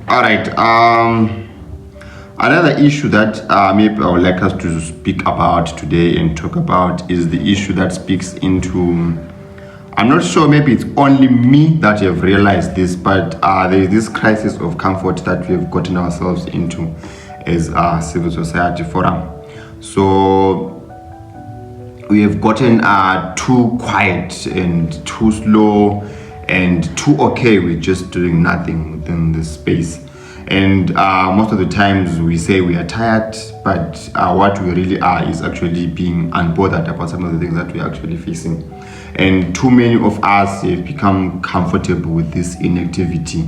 All right. Another issue that maybe I would like us to speak about today and talk about is the issue that speaks into. I'm not sure, maybe it's only me that have realized this, but there is this crisis of comfort that we have gotten ourselves into as a civil society forum. So we have gotten too quiet and too slow and too okay with just doing nothing within this space. And most of the times we say we are tired, but what we really are is actually being unbothered about some of the things that we're actually facing. And too many of us have become comfortable with this inactivity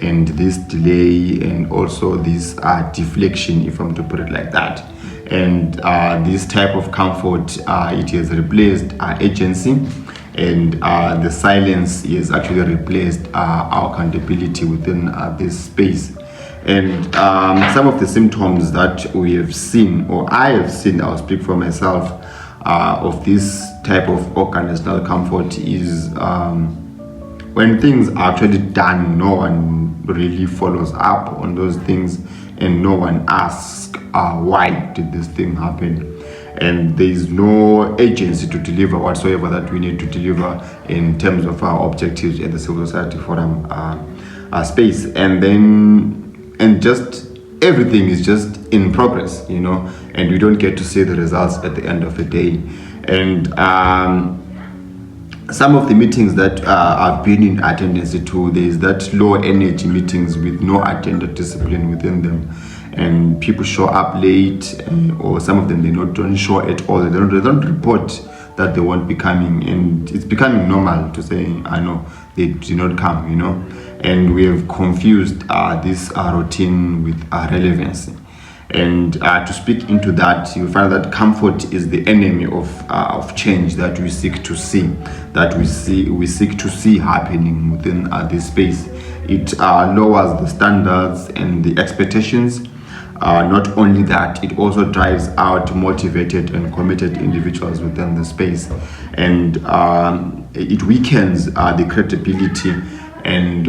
and this delay and also this deflection, if I'm to put it like that. And this type of comfort, it has replaced agency, and the silence is actually replaced our accountability within this space. And some of the symptoms that we have seen, or I have seen, I'll speak for myself, of this type of organizational comfort is when things are actually done, no one really follows up on those things, and no one asks why did this thing happen, and there is no agency to deliver whatsoever that we need to deliver in terms of our objectives at the civil society forum space. And just everything is just in progress, and we don't get to see the results at the end of the day. And some of the meetings that I've been in attendance to, there is that low energy meetings with no agenda discipline within them, and people show up late, or some of them don't show at all. They don't report that they won't be coming, and it's becoming normal to say, I know they do not come, and we have confused this routine with relevancy. And to speak into that, you find that comfort is the enemy of change that we seek to see, we seek to see happening within this space. It lowers the standards and the expectations. Not only that, it also drives out motivated and committed individuals within the space, and it weakens the credibility and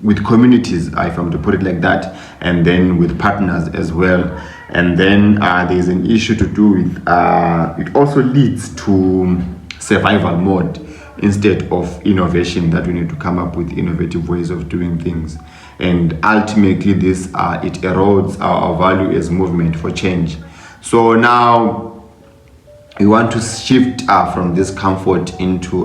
with communities, if I'm to put it like that, and then with partners as well. And then there's an issue to do with it also leads to survival mode instead of innovation, that we need to come up with innovative ways of doing things. And ultimately this it erodes our value as movement for change. So now we want to shift from this comfort into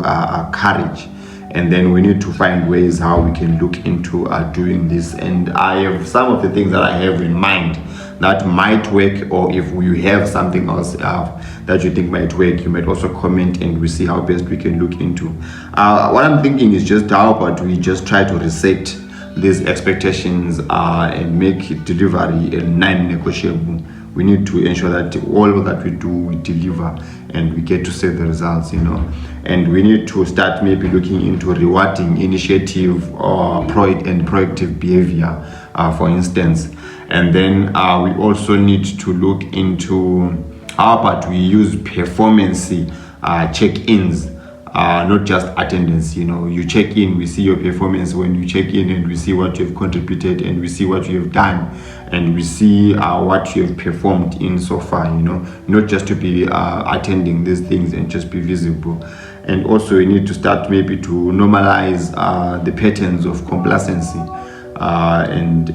courage, and then we need to find ways how we can look into doing this. And I have some of the things that I have in mind that might work, or if we have something else that you think might work, you might also comment and we see how best we can look into. What I'm thinking is just how about we just try to reset these expectations and make delivery a non-negotiable. We need to ensure that all that we do, we deliver and we get to see the results, And we need to start maybe looking into rewarding initiative or proactive behavior, for instance. And then we also need to look into how about we use performance check-ins, not just attendance. You check in, we see your performance when you check in, and we see what you have contributed, and we see what you have done, and we see what you have performed in so far, not just to be attending these things and just be visible. And also we need to start maybe to normalize the patterns of complacency, and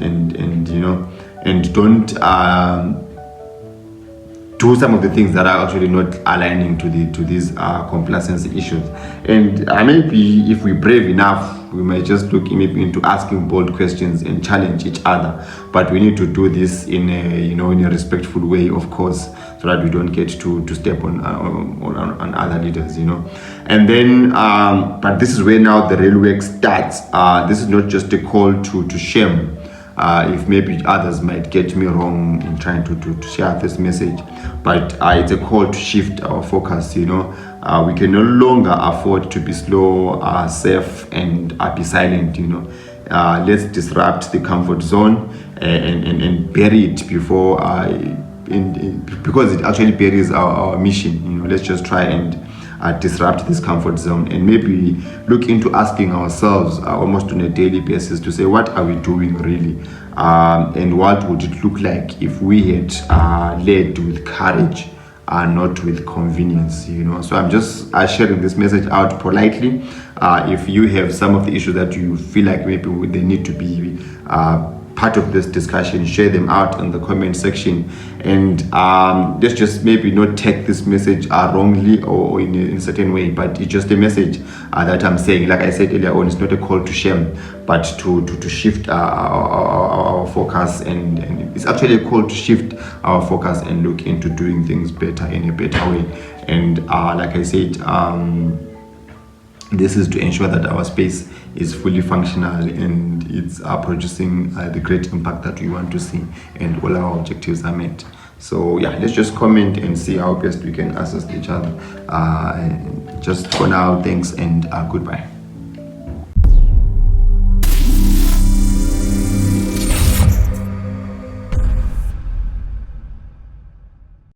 don't do some of the things that are actually not aligning to these complacency issues. And maybe if we're brave enough, we might just look maybe into asking bold questions and challenge each other. But we need to do this in a respectful way, of course, so that we don't get to step on other leaders, And then, but this is where now the real work starts. This is not just a call to shame. If maybe others might get me wrong in trying to share this message, but it's a call to shift our focus. We can no longer afford to be slow, safe, and be silent. Let's disrupt the comfort zone and bury it before because it actually buries our mission. Let's just try and disrupt this comfort zone, and maybe look into asking ourselves almost on a daily basis to say, what are we doing really? And what would it look like if we had led with courage, not with convenience, So I'm just sharing this message out politely. If you have some of the issues that you feel like maybe they need to be part of this discussion, share them out in the comment section, and let's just maybe not take this message wrongly or in a certain way, but it's just a message that I'm saying. Like I said earlier on, it's not a call to shame, but to shift our focus, and it's actually a call to shift our focus and look into doing things better, in a better way. And like I said, this is to ensure that our space is fully functional and it's producing the great impact that we want to see, and all our objectives are met. So yeah, let's just comment and see how best we can assist each other. Just for now, thanks and goodbye.